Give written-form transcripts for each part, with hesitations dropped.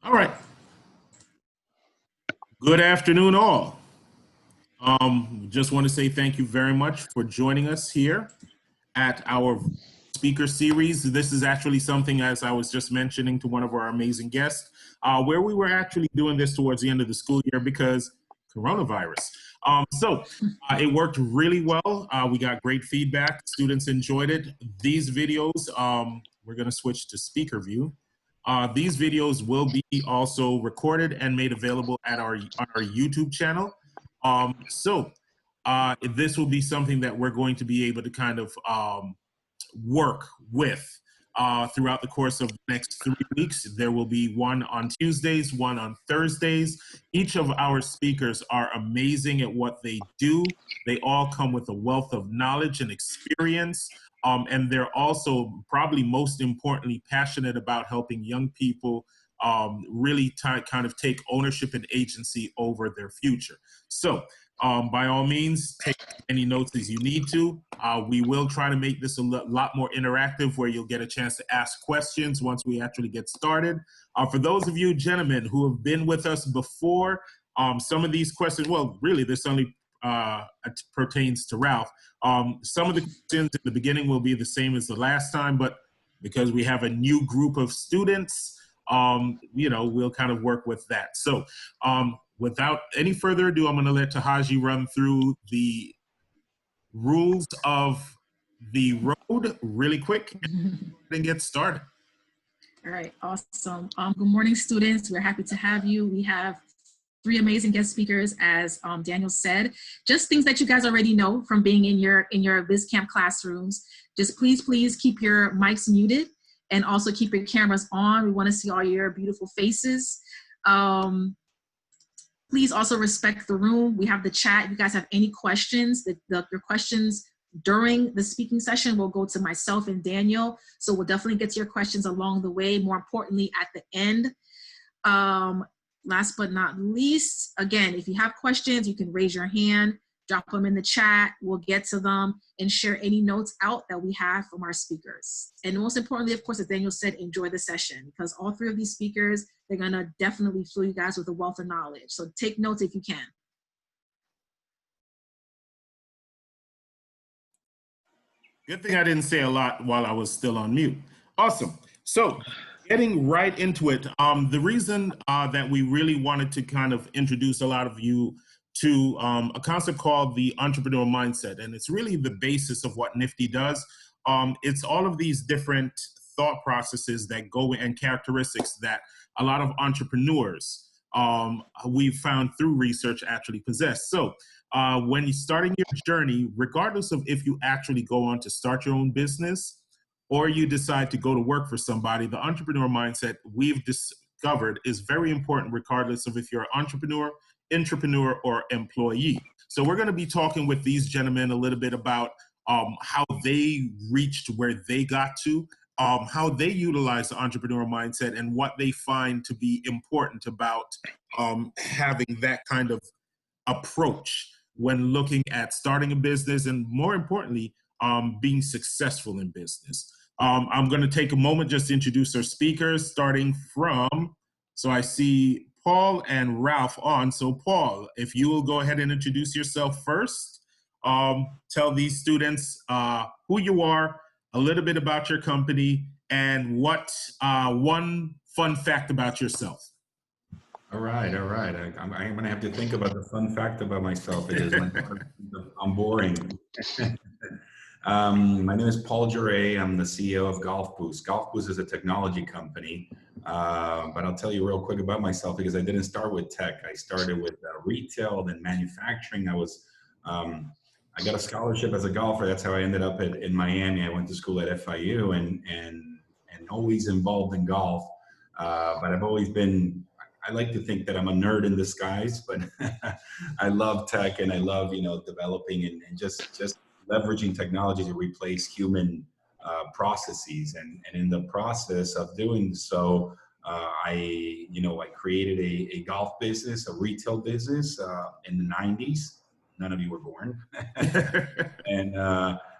All right. Good afternoon, all. Just want to say thank you very much for joining us here at our speaker series. This is actually something, as I was just mentioning to one of our amazing guests, where we were actually doing this towards the end of the school year because coronavirus. It worked really well. We got great feedback. Students enjoyed it. These videos, we're going to switch to speaker view. These videos will be also recorded and made available at on our YouTube channel. This will be something that we're going to be able to kind of work with throughout the course of the next 3 weeks. There will be one on Tuesdays, one on Thursdays. Each of our speakers are amazing at what they do. They all come with a wealth of knowledge and experience. And they're also, probably most importantly, passionate about helping young people really kind of take ownership and agency over their future. So by all means, take any notes as you need to. We will try to make this a lot more interactive, where you'll get a chance to ask questions once we actually get started. For those of you gentlemen who have been with us before, some of these questions, well, really, this only pertains to Ralph. Some of the questions at the beginning will be the same as the last time, but because we have a new group of students, we'll kind of work with that. So without any further ado, I'm going to let Tahaji run through the rules of the road really quick and get started. All right, awesome. Good morning, students. We're happy to have you. We have 3 amazing guest speakers, as Daniel said. Just things that you guys already know from being in your BizCamp classrooms. Just please keep your mics muted and also keep your cameras on. We want to see all your beautiful faces. Please also respect the room. We have the chat. If you guys have any questions, your questions during the speaking session will go to myself and Daniel. So we'll definitely get to your questions along the way. More importantly, at the end. Last but not least, again, if you have questions, you can raise your hand, drop them in the chat. We'll get to them and share any notes out that we have from our speakers. And most importantly, of course, as Daniel said, enjoy the session, because all 3 of these speakers, they're gonna definitely fill you guys with a wealth of knowledge. So take notes if you can. Good thing I didn't say a lot while I was still on mute. Awesome. So getting right into it, the reason that we really wanted to kind of introduce a lot of you to a concept called the entrepreneurial mindset, and it's really the basis of what NFTE does. It's all of these different thought processes that go and characteristics that a lot of entrepreneurs we've found through research actually possess. So when you're starting your journey, regardless of if you actually go on to start your own business or you decide to go to work for somebody, the entrepreneur mindset we've discovered is very important regardless of if you're an entrepreneur, intrapreneur, or employee. So we're going to be talking with these gentlemen a little bit about how they reached where they got to, how they utilize the entrepreneur mindset, and what they find to be important about having that kind of approach when looking at starting a business, and more importantly, being successful in business. I'm going to take a moment just to introduce our speakers, starting from, so I see Paul and Ralph on. So Paul, if you will go ahead and introduce yourself first, tell these students who you are, a little bit about your company, and what one fun fact about yourself. All right. I'm going to have to think about the fun fact about myself because I'm boring. My name is Paul Jaure. I'm the CEO of Golf Boost. Golf Boost is a technology company, but I'll tell you real quick about myself because I didn't start with tech. I started with retail, then manufacturing. I got a scholarship as a golfer. That's how I ended up in Miami. I went to school at FIU and always involved in golf. But I've always been, I like to think that I'm a nerd in disguise, but I love tech and I love, developing and just leveraging technology to replace human processes. And in the process of doing so, I created a golf business, a retail business in the 90s. None of you were born.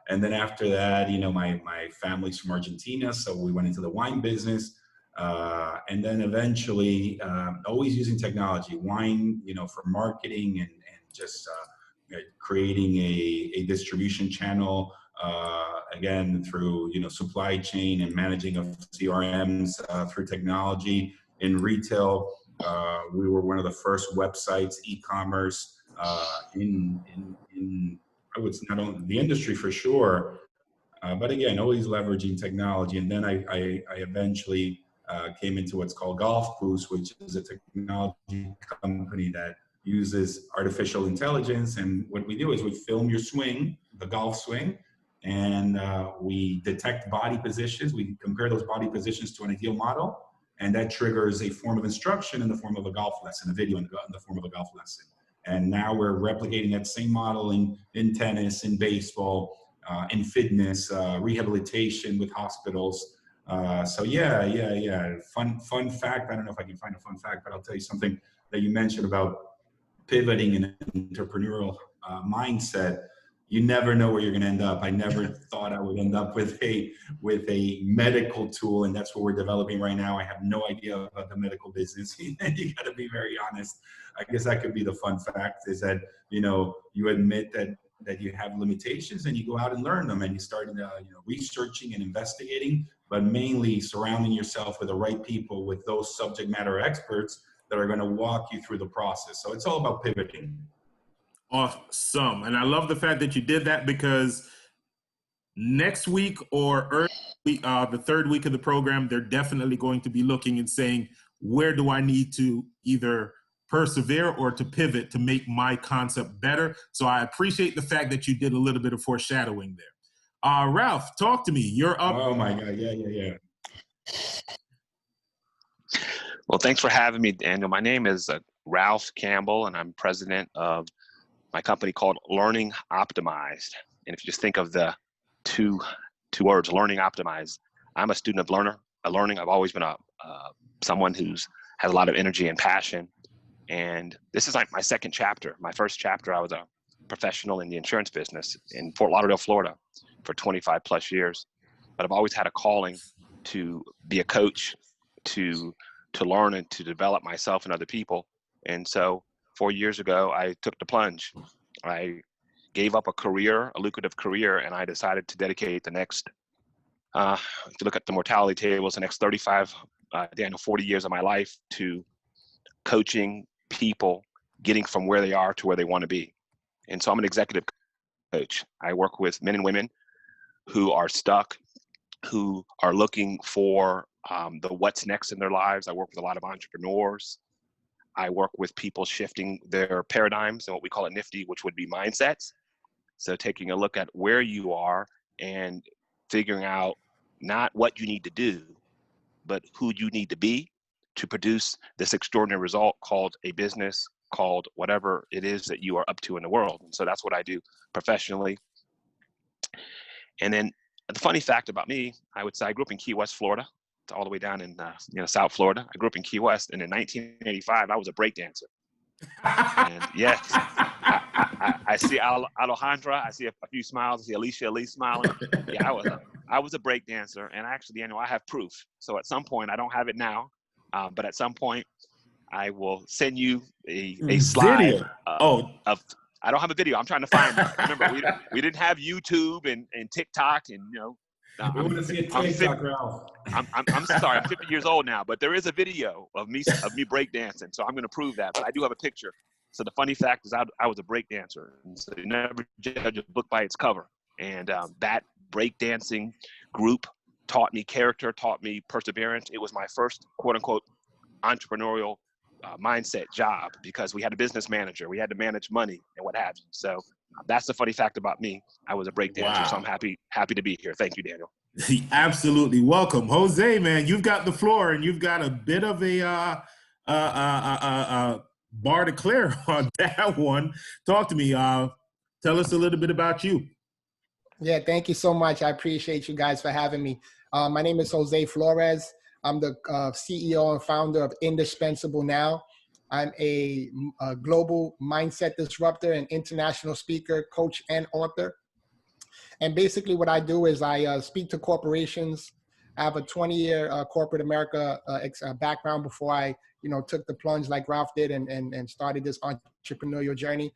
And then after that, my family's from Argentina, so we went into the wine business. And then eventually always using technology, wine, for marketing and just creating a distribution channel, again, through, supply chain and managing of CRMs through technology. In retail, we were one of the first websites, e-commerce, in I would say not only the industry for sure, but again, always leveraging technology. And then I eventually came into what's called Golf Boost, which is a technology company that uses artificial intelligence. And what we do is we film your swing, the golf swing, and we detect body positions. We compare those body positions to an ideal model, and that triggers a form of instruction in the form of a golf lesson, a video in the form of a golf lesson. And now we're replicating that same model in tennis, in baseball, in fitness, rehabilitation with hospitals. So yeah. Fun fact. I don't know if I can find a fun fact, but I'll tell you something that you mentioned about pivoting and entrepreneurial mindset. You never know where you're going to end up. I never thought I would end up with a medical tool, and that's what we're developing right now. I have no idea about the medical business. You got to be very honest. I guess that could be the fun fact, is that you admit that you have limitations, and you go out and learn them, and you start researching and investigating, but mainly surrounding yourself with the right people, with those subject matter experts that are going to walk you through the process. So it's all about pivoting. Awesome. And I love the fact that you did that, because next week or early, the third week of the program, they're definitely going to be looking and saying, where do I need to either persevere or to pivot to make my concept better? So I appreciate the fact that you did a little bit of foreshadowing there. Ralph, talk to me. You're up. Oh my God. Yeah. Well, thanks for having me, Daniel. My name is Ralph Campbell, and I'm president of my company called Learning Optimized. And if you just think of the two words, learning optimized, I'm a student of learning. I've always been someone who's has a lot of energy and passion. And this is like my second chapter. My first chapter, I was a professional in the insurance business in Fort Lauderdale, Florida for 25 plus years. But I've always had a calling to be a coach, to learn and to develop myself and other people. And so 4 years ago, I took the plunge. I gave up a lucrative career, and I decided to dedicate the next, if you look at the mortality tables, the next 40 years of my life to coaching people, getting from where they are to where they want to be. And so I'm an executive coach. I work with men and women who are stuck, who are looking for the what's next in their lives. I work with a lot of entrepreneurs. I work with people shifting their paradigms and what we call NFTE, which would be mindsets. So taking a look at where you are and figuring out not what you need to do, but who you need to be to produce this extraordinary result called a business, called whatever it is that you are up to in the world. And so that's what I do professionally. And then the funny fact about me, I would say I grew up in Key West, Florida. It's all the way down in South Florida. I grew up in Key West, and in 1985, I was a breakdancer. And yes, I see Alejandra. I see a few smiles. I see Alicia Lee smiling. Yeah, I was a breakdancer, and actually, I have proof. So at some point, I don't have it now, but at some point, I will send you a slide of. I don't have a video. I'm trying to find it. Remember, we didn't have YouTube and TikTok and We want to see a TikTok, Ralph. I'm sorry, I'm 50 years old now, but there is a video of me breakdancing, so I'm going to prove that. But I do have a picture. So the funny fact is, I was a breakdancer, and so you never judge a book by its cover. And that breakdancing group taught me character, taught me perseverance. It was my first quote unquote entrepreneurial mindset job, because we had a business manager, we had to manage money and what have you. So that's the funny fact about me. I was a breakdancer. Wow. So I'm happy to be here. Thank you, Daniel. Absolutely. Welcome. Jose, man, you've got the floor, and you've got a bit of a bar to clear on that one. Talk to me. Tell us a little bit about you. Yeah, thank you so much. I appreciate you guys for having me. My name is Jose Flores. I'm the CEO and founder of Indispensable now. I'm a global mindset disruptor and international speaker, coach, and author. And basically what I do is I speak to corporations I have a 20-year corporate America background before I, took the plunge like Ralph did and started this entrepreneurial journey.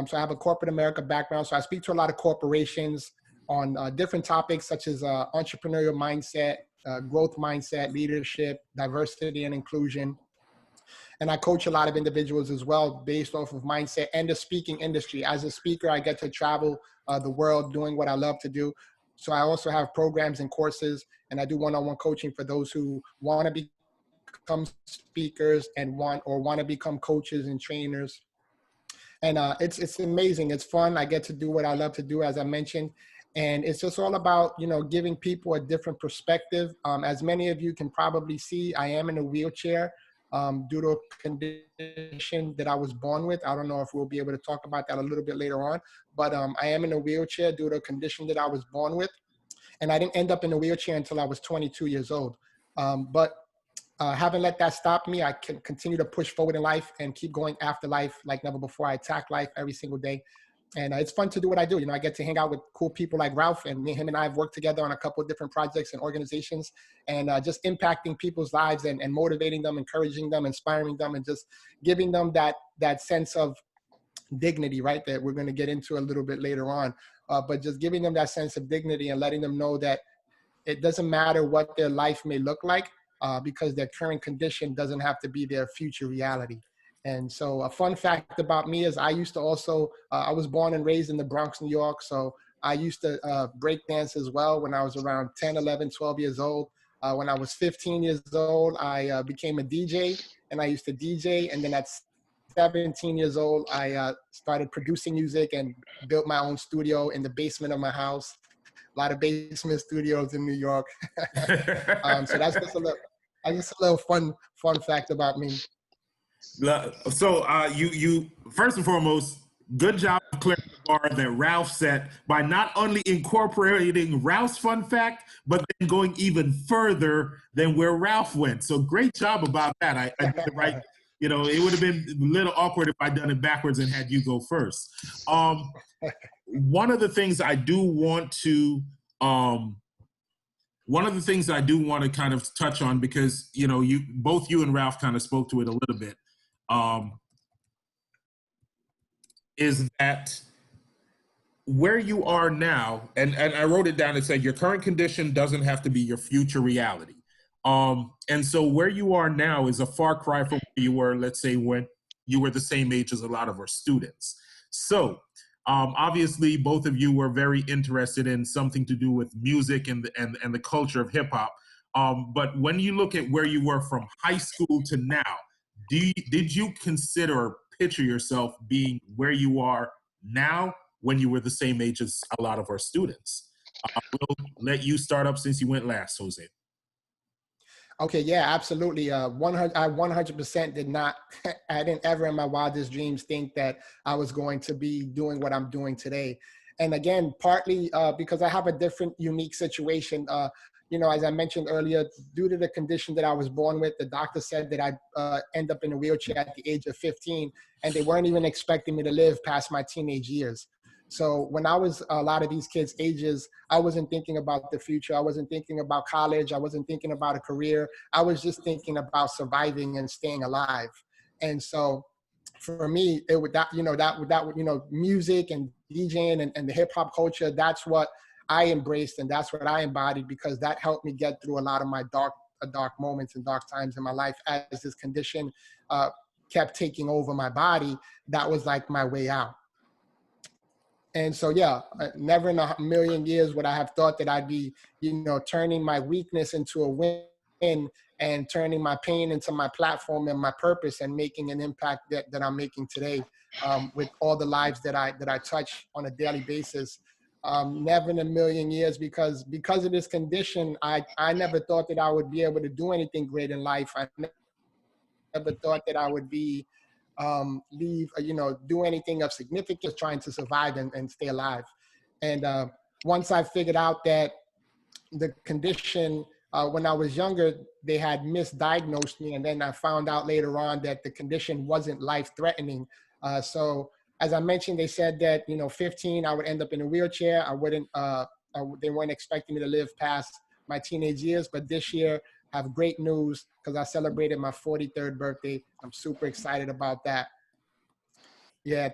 So I have a corporate America background. So I speak to a lot of corporations on different topics such as entrepreneurial mindset, growth mindset, leadership, diversity and inclusion. And I coach a lot of individuals as well based off of mindset and the speaking industry. As a speaker, I get to travel the world doing what I love to do. So I also have programs and courses, and I do one-on-one coaching for those who want to become speakers and want to become coaches and trainers. And it's amazing. It's fun. I get to do what I love to do, as I mentioned. And it's just all about, giving people a different perspective. As many of you can probably see, I am in a wheelchair due to a condition that I was born with. I don't know if we'll be able to talk about that a little bit later on, but I am in a wheelchair due to a condition that I was born with. And I didn't end up in a wheelchair until I was 22 years old. But haven't let that stop me. I can continue to push forward in life and keep going after life like never before. I attack life every single day. And it's fun to do what I do. I get to hang out with cool people like Ralph, and him and I have worked together on a couple of different projects and organizations, and just impacting people's lives and motivating them, encouraging them, inspiring them, and just giving them that sense of dignity, right? That we're going to get into a little bit later on. But just giving them that sense of dignity and letting them know that it doesn't matter what their life may look like, because their current condition doesn't have to be their future reality. And so a fun fact about me is I used to also, I was born and raised in the Bronx, New York. So I used to break dance as well when I was around 10, 11, 12 years old. When I was 15 years old, I became a DJ, and I used to DJ. And then at 17 years old, I started producing music and built my own studio in the basement of my house. A lot of basement studios in New York. So that's just a little fun fact about me. So you first and foremost, good job clearing the bar that Ralph set by not only incorporating Ralph's fun fact, but then going even further than where Ralph went. So great job about that. I did it right. It would have been a little awkward if I'd done it backwards and had you go first. One of the things I do want to kind of touch on, because both you and Ralph kind of spoke to it a little bit, is that where you are now, and I wrote it down and said your current condition doesn't have to be your future reality. And so where you are now is a far cry from where you were, let's say, when you were the same age as a lot of our students. So obviously, both of you were very interested in something to do with music and the culture of hip hop. But when you look at where you were from high school to now, did you consider or picture yourself being where you are now when you were the same age as a lot of our students? We'll let you start up since you went last, Jose. Okay, yeah, absolutely. I 100% did not, I didn't ever in my wildest dreams think that I was going to be doing what I'm doing today. And again, partly because I have a different, unique situation. As I mentioned earlier, due to the condition that I was born with, the doctor said that I'd end up in a wheelchair at the age of 15, and they weren't even expecting me to live past my teenage years. So when I was a lot of these kids' ages, I wasn't thinking about the future. I wasn't thinking about college. I wasn't thinking about a career. I was just thinking about surviving and staying alive. And so for me, it would music and DJing and the hip hop culture, that's what I embraced and that's what I embodied, because that helped me get through a lot of my dark moments and dark times in my life. As this condition kept taking over my body, that was like my way out. And so, yeah, never in a million years would I have thought that I'd be, turning my weakness into a win and turning my pain into my platform and my purpose and making an impact that I'm making today with all the lives that I touch on a daily basis. Never in a million years, because of this condition, I never thought that I would be able to do anything great in life. I never thought that I would be do anything of significance, trying to survive and stay alive. And once I figured out that the condition, when I was younger, they had misdiagnosed me. And then I found out later on that the condition wasn't life-threatening. So as I mentioned, they said that, 15, I would end up in a wheelchair. They weren't expecting me to live past my teenage years, but this year I have great news because I celebrated my 43rd birthday. I'm super excited about that. Yeah,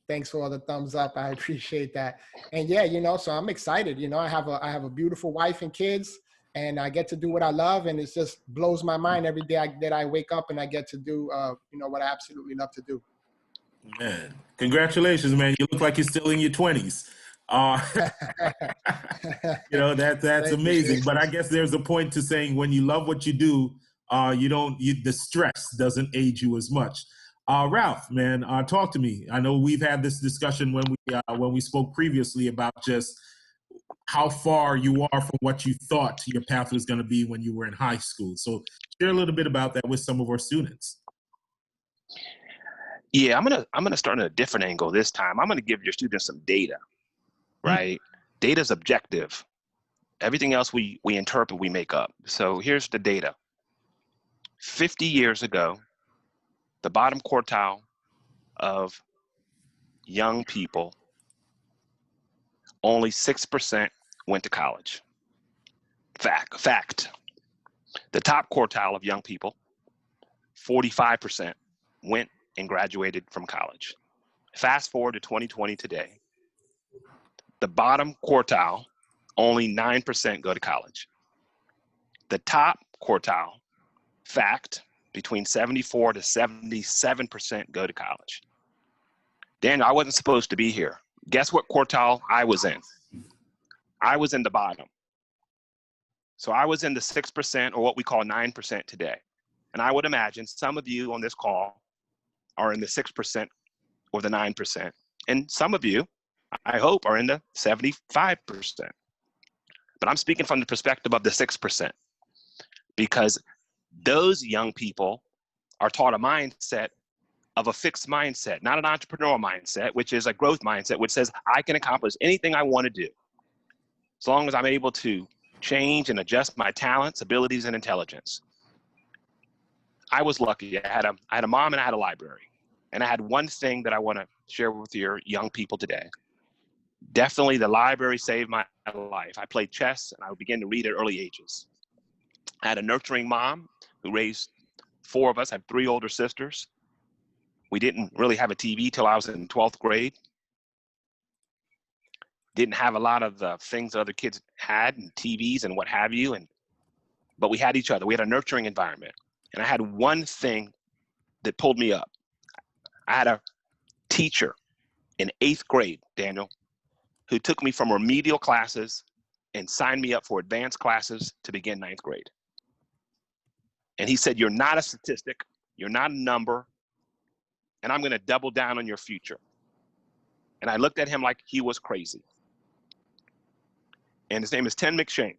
thanks for all the thumbs up. I appreciate that. And yeah, you know, so I'm excited. You know, I have a beautiful wife and kids, and I get to do what I love, and it just blows my mind every day that I wake up and I get to do, you know, what I absolutely love to do. Man, congratulations, man. You look like you're still in your 20s. You know, that's amazing. But I guess there's a point to saying when you love what you do, the stress doesn't age you as much. Ralph, man, talk to me. I know we've had this discussion when we spoke previously about just how far you are from what you thought your path was going to be when you were in high school. So share a little bit about that with some of our students. Yeah, I'm gonna start at a different angle this time. I'm gonna give your students some data, right? Data is objective. Everything else we interpret, we make up. So here's the data. 50 years ago, the bottom quartile of young people, only 6% went to college. Fact. The top quartile of young people, 45% went and graduated from college. Fast forward to 2020 today, the bottom quartile, only 9% go to college. The top quartile, fact, between 74 to 77% go to college. Daniel, I wasn't supposed to be here. Guess what quartile I was in? I was in the bottom. So I was in the 6%, or what we call 9% today. And I would imagine some of you on this call are in the 6% or the 9%. And some of you, I hope, are in the 75%. But I'm speaking from the perspective of the 6%, because those young people are taught a mindset of a fixed mindset, not an entrepreneurial mindset, which is a growth mindset, which says I can accomplish anything I want to do, as long as I'm able to change and adjust my talents, abilities, and intelligence. I was lucky. I had a mom and I had a library. And I had one thing that I want to share with your young people today. Definitely the library saved my life. I played chess and I began to read at early ages. I had a nurturing mom who raised 4 of us. I have 3 older sisters. We didn't really have a TV till I was in 12th grade. Didn't have a lot of the things that other kids had, and TVs and what have you. But we had each other. We had a nurturing environment. And I had one thing that pulled me up. I had a teacher in 8th grade, Daniel, who took me from remedial classes and signed me up for advanced classes to begin 9th grade. And he said, you're not a statistic, you're not a number, and I'm gonna double down on your future. And I looked at him like he was crazy. And his name is Tim McShane.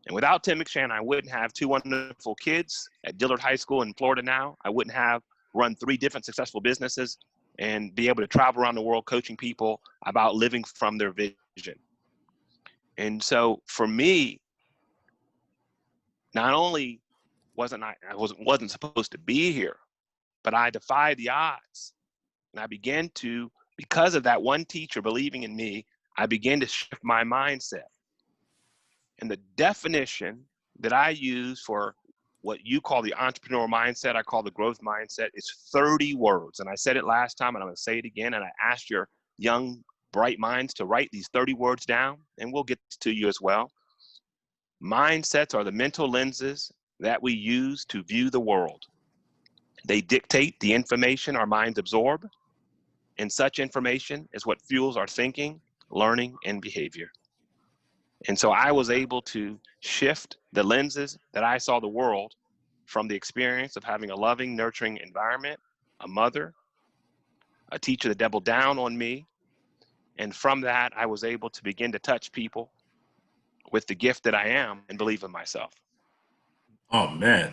And without Tim McShane, I wouldn't have 2 wonderful kids at Dillard High School in Florida now. I wouldn't have run 3 different successful businesses and be able to travel around the world coaching people about living from their vision. And so for me, not only wasn't supposed to be here, but I defied the odds. And I began to, because of that one teacher believing in me, I began to shift my mindset. And the definition that I use for what you call the entrepreneurial mindset, I call the growth mindset, is 30 words. And I said it last time, and I'm gonna say it again. And I asked your young, bright minds to write these 30 words down, and we'll get to you as well. Mindsets are the mental lenses that we use to view the world. They dictate the information our minds absorb, and such information is what fuels our thinking, learning, and behavior. And so I was able to shift the lenses that I saw the world from the experience of having a loving, nurturing environment, a mother, a teacher that doubled down on me. And from that, I was able to begin to touch people with the gift that I am and believe in myself. Oh man,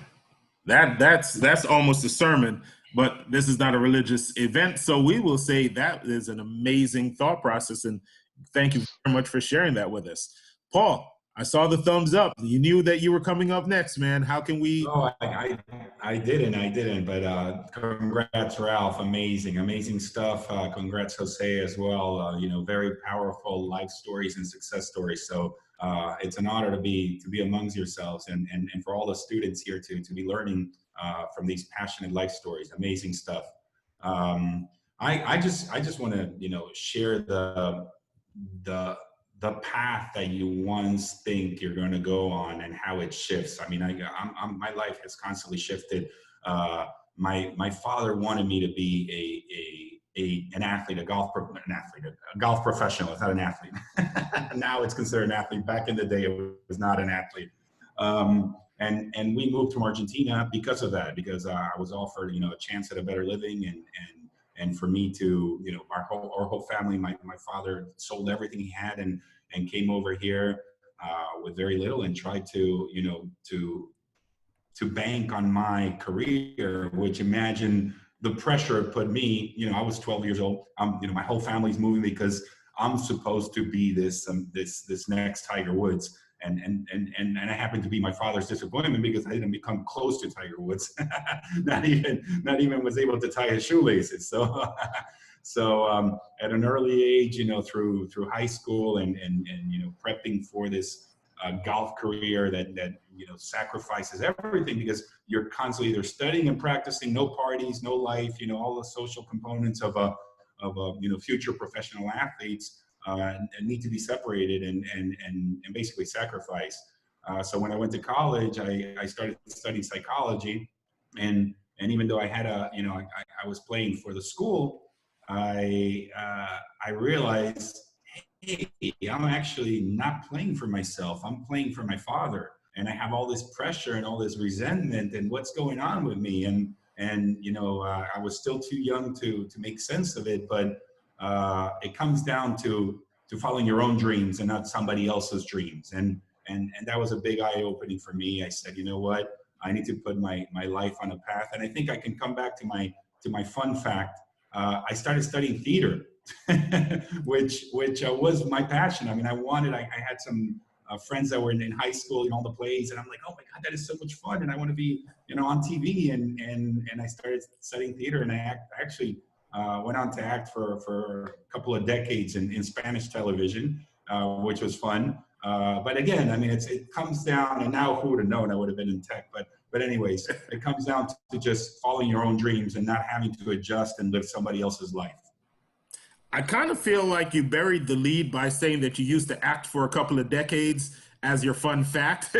that's almost a sermon, but this is not a religious event. So we will say that is an amazing thought process. And thank you very much for sharing that with us. Paul, I saw the thumbs up. You knew that you were coming up next, man. How can we? Oh, I didn't. But congrats, Ralph. Amazing stuff. Congrats, Jose, as well. You know, very powerful life stories and success stories. So it's an honor to be amongst yourselves, and for all the students here to be learning from these passionate life stories. Amazing stuff. I just want to share the path that you once think you're going to go on and how it shifts. I mean, my life has constantly shifted. My father wanted me to be an athlete, a golf professional. It's not an athlete. Now it's considered an athlete. Back in the day, it was not an athlete. And we moved from Argentina because of that, because I was offered, a chance at a better living, and for me to, our whole family, my father sold everything he had and came over here with very little and tried to bank on my career, which, imagine the pressure it put me. I was 12 years old. My whole family's moving because I'm supposed to be this next Tiger Woods. And I happened to be my father's disappointment because I didn't become close to Tiger Woods. not even was able to tie his shoelaces. So at an early age, through high school and prepping for this golf career that sacrifices everything, because you're constantly either studying and practicing, no parties, no life, all the social components of a future professional athletes. And need to be separated and basically sacrificed. So when I went to college, I started studying psychology, and even though I had I was playing for the school, I realized, hey, I'm actually not playing for myself. I'm playing for my father, and I have all this pressure and all this resentment, and what's going on with me? And I was still too young to make sense of it, but it comes down to following your own dreams and not somebody else's dreams. And that was a big eye-opening for me. I said, you know what? I need to put my life on a path. And I think I can come back to my fun fact. I started studying theater, which was my passion. I mean, I had some friends that were in high school in all the plays, and I'm like, oh my God, that is so much fun. And I want to be, on TV. And I started studying theater, and I actually went on to act for a couple of decades in Spanish television, which was fun. But again, I mean, it comes down, and now who would have known I would have been in tech, but anyways, it comes down to just following your own dreams and not having to adjust and live somebody else's life. I kind of feel like you buried the lead by saying that you used to act for a couple of decades as your fun fact.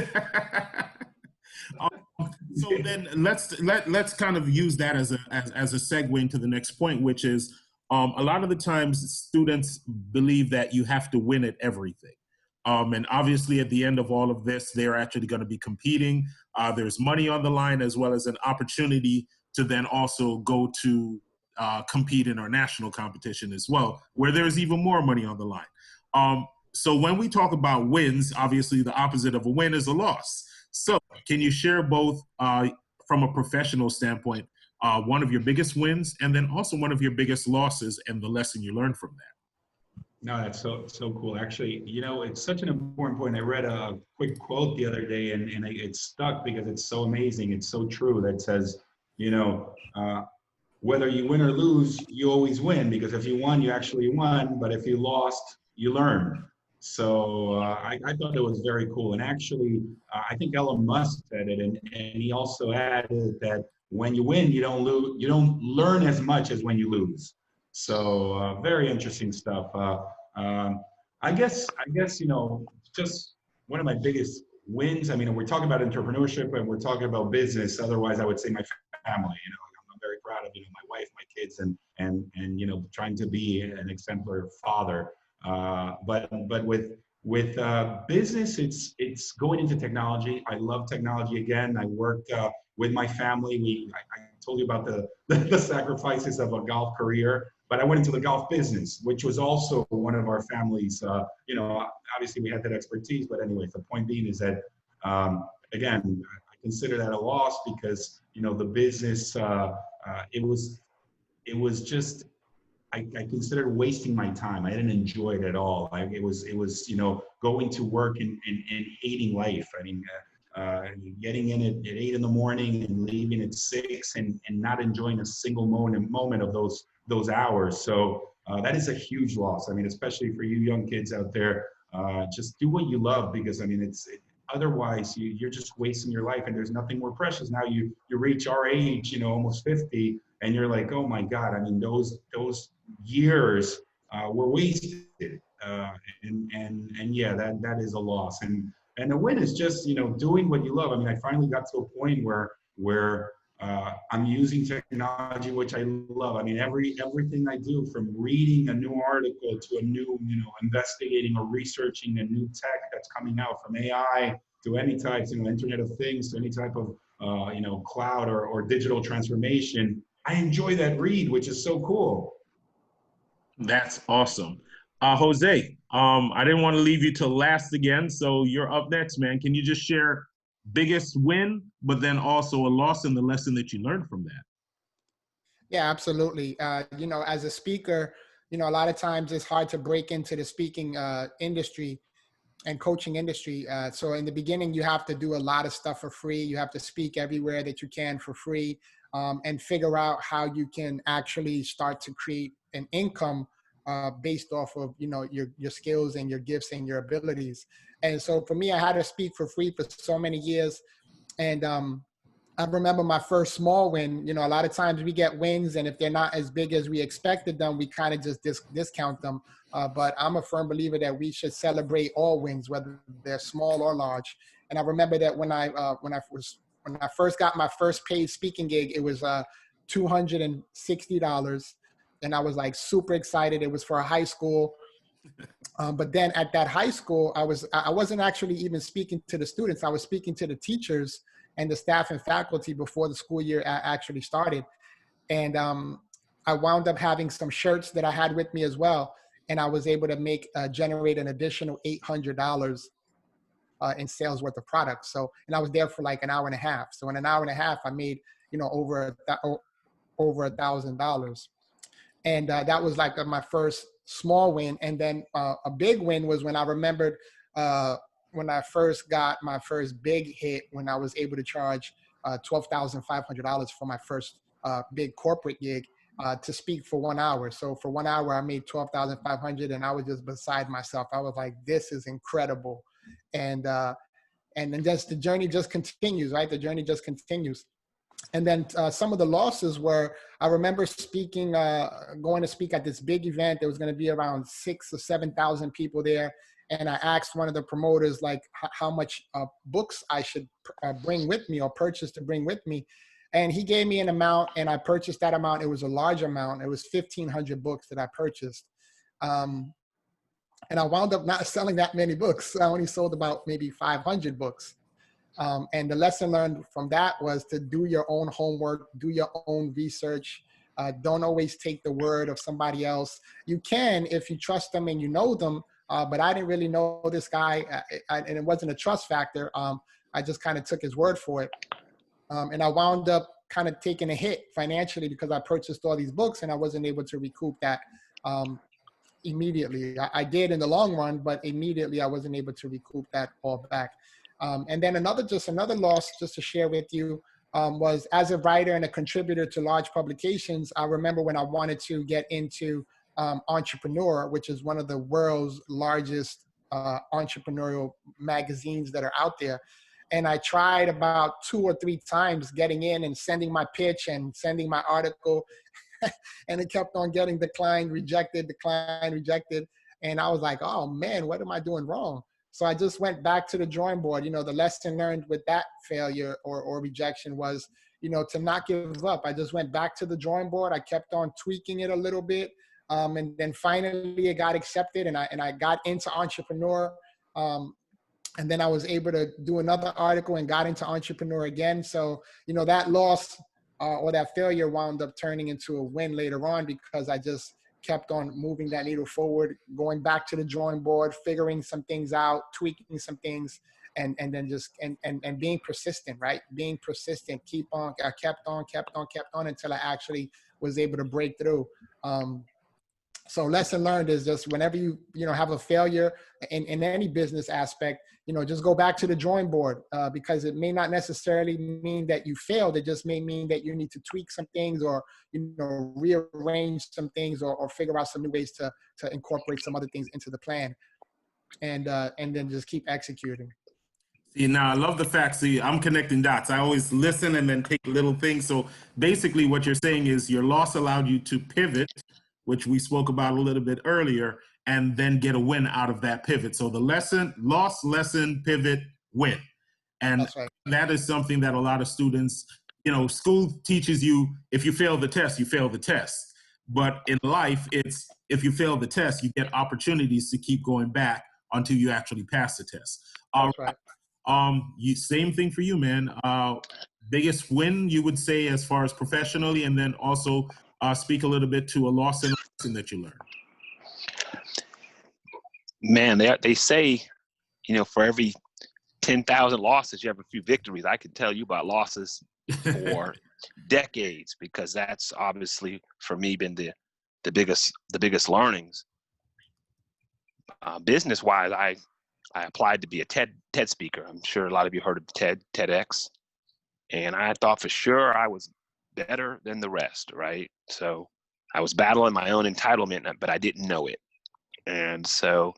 So then let's kind of use that as a segue into the next point, which is a lot of the times students believe that you have to win at everything. And obviously at the end of all of this, they're actually going to be competing. There's money on the line, as well as an opportunity to then also go to compete in our national competition as well, where there's even more money on the line. So when we talk about wins, obviously the opposite of a win is a loss. So can you share both from a professional standpoint, one of your biggest wins and then also one of your biggest losses and the lesson you learned from that? No, that's so cool. Actually, it's such an important point. I read a quick quote the other day, and it stuck because it's so amazing. It's so true. That says, whether you win or lose, you always win, because if you won, you actually won. But if you lost, you learned. So I thought that was very cool. And actually, I think Elon Musk said it, and he also added that when you win, you don't lose. You don't learn as much as when you lose. So very interesting stuff. I guess just one of my biggest wins. I mean, we're talking about entrepreneurship and we're talking about business. Otherwise, I would say my family. I'm very proud of my wife, my kids, and trying to be an exemplary father. But with business, it's going into technology. I love technology. Again, I worked with my family. I told you about the sacrifices of a golf career, but I went into the golf business, which was also one of our families. Obviously we had that expertise, but anyways, the point being is that, again, I consider that a loss because, the business, it was just, I considered wasting my time. I didn't enjoy it at all. It was going to work and hating life. I mean, getting in at 8 in the morning and leaving at 6 and not enjoying a single moment of those hours. So that is a huge loss. I mean, especially for you young kids out there, just do what you love, because I mean, otherwise you're just wasting your life, and there's nothing more precious. Now you reach our age, you know, almost 50, and you're like, oh my God, I mean, those years were wasted. And yeah, that is a loss. And the win is just, you know, doing what you love. I mean, I finally got to a point where I'm using technology, which I love. I mean, everything I do, from reading a new article to a new, you know, investigating or researching a new tech that's coming out, from AI to any types, you know, Internet of Things, to any type of, you know, cloud or digital transformation. I enjoy that read, which is so cool. That's awesome. Jose, I didn't want to leave you till last again, so you're up next, man. Can you just share biggest win, but then also a loss and the lesson that you learned from that? Yeah, absolutely. You know, as a speaker, you know, a lot of times it's hard to break into the speaking industry and coaching industry. So in the beginning, you have to do a lot of stuff for free. You have to speak everywhere that you can for free, and figure out how you can actually start to create an income based off of, you know, your skills and your gifts and your abilities. And so for me, I had to speak for free for so many years. And I remember my first small win. You know, a lot of times we get wins, and if they're not as big as we expected them, we kind of just discount them. But I'm a firm believer that we should celebrate all wins, whether they're small or large. And I remember that when I first got my first paid speaking gig, it was $260, and I was like super excited. It was for a high school. But then at that high school, I wasn't actually even speaking to the students. I was speaking to the teachers and the staff and faculty before the school year actually started. And I wound up having some shirts that I had with me as well. And I was able to generate an additional $800 in sales worth of products. So, and I was there for like an hour and a half. So in an hour and a half, I made, you know, over $1,000. And that was like my first small win. And then a big win was when I remembered when I first got my first big hit, when I was able to charge $12,500 for my first big corporate gig to speak for 1 hour. So for 1 hour, I made $12,500, and I was just beside myself. I was like, this is incredible. And then just the journey just continues, right? The journey just continues. And then some of the losses were, I remember speaking, going to speak at this big event. There was going to be around 6,000 or 7,000 people there. And I asked one of the promoters, like, how much books I should bring with me or purchase to bring with me. And he gave me an amount, and I purchased that amount. It was a large amount. It was 1,500 books that I purchased. And I wound up not selling that many books. I only sold about maybe 500 books. And the lesson learned from that was to do your own homework, do your own research. Don't always take the word of somebody else. You can if you trust them and you know them, but I didn't really know this guy, and it wasn't a trust factor. I just kind of took his word for it. And I wound up kind of taking a hit financially because I purchased all these books and I wasn't able to recoup that immediately. I did in the long run, but immediately I wasn't able to recoup that all back. And then another loss, just to share with you, was as a writer and a contributor to large publications. I remember when I wanted to get into Entrepreneur, which is one of the world's largest entrepreneurial magazines that are out there. And I tried about 2 or 3 times getting in and sending my pitch and sending my article. And it kept on getting declined, rejected. And I was like, oh man, what am I doing wrong? So I just went back to the drawing board. You know, the lesson learned with that failure or rejection was, you know, to not give up. I just went back to the drawing board. I kept on tweaking it a little bit. And then finally it got accepted, and I got into Entrepreneur. And then I was able to do another article and got into Entrepreneur again. So, you know, that loss or that failure wound up turning into a win later on, because I just kept on moving that needle forward, going back to the drawing board, figuring some things out, tweaking some things, and then just and being persistent, right? Being persistent, I kept on until I actually was able to break through. So lesson learned is just whenever you have a failure in any business aspect, just go back to the drawing board, because it may not necessarily mean that you failed. It just may mean that you need to tweak some things or, rearrange some things or figure out some new ways to incorporate some other things into the plan. and then just keep executing. See, now I love the fact, see, I'm connecting dots. I always listen and then take little things. So basically what you're saying is your loss allowed you to pivot, which we spoke about a little bit earlier, and then get a win out of that pivot. So the loss, lesson, pivot, win. And That's right. that is something that a lot of students, school teaches you, if you fail the test, you fail the test. But in life, it's if you fail the test, you get opportunities to keep going back until you actually pass the test. That's right. Same thing for you, man. Biggest win you would say as far as professionally, and then also speak a little bit to a loss and lesson that you learned. Man, they say, for every 10,000 losses, you have a few victories. I could tell you about losses for decades, because that's obviously for me been the biggest learnings. Business wise, I applied to be a TED speaker. I'm sure a lot of you heard of TEDx, and I thought for sure I was better than the rest, right? So I was battling my own entitlement, but I didn't know it. And so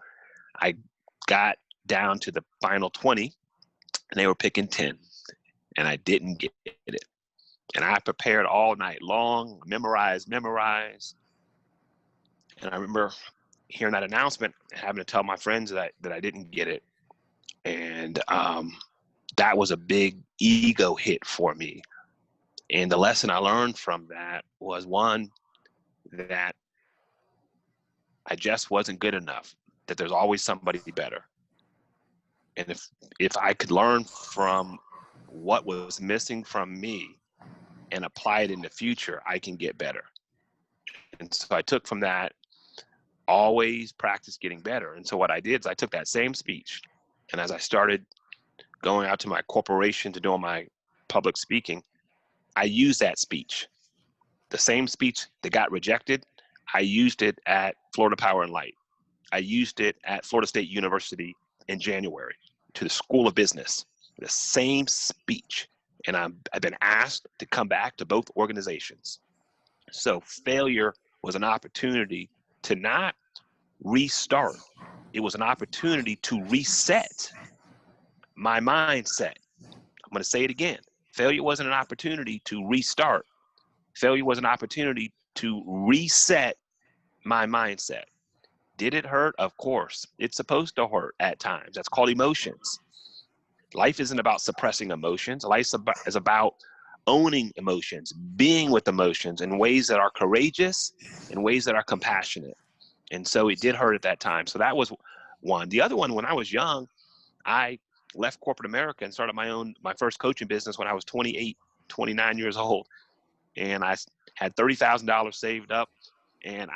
I got down to the final 20, and they were picking 10, and I didn't get it. And I prepared all night long, memorized. And I remember hearing that announcement, having to tell my friends that I didn't get it. And that was a big ego hit for me. And the lesson I learned from that was, one, that I just wasn't good enough, that there's always somebody better. And if I could learn from what was missing from me and apply it in the future, I can get better. And so I took from that, always practice getting better. And so what I did is I took that same speech, and as I started going out to my corporation to do my public speaking, I used that speech. The same speech that got rejected, I used it at Florida Power and Light. I used it at Florida State University in January to the School of Business, the same speech. And I've been asked to come back to both organizations. So failure was an opportunity to not restart. It was an opportunity to reset my mindset. I'm going to say it again. Failure wasn't an opportunity to restart. Failure was an opportunity to reset my mindset. Did it hurt? Of course. It's supposed to hurt at times. That's called emotions. Life isn't about suppressing emotions. Life is about owning emotions, being with emotions in ways that are courageous, in ways that are compassionate. And so it did hurt at that time. So that was one. The other one, when I was young, I left corporate America and started my first coaching business when I was 28, 29 years old. And I had $30,000 saved up. And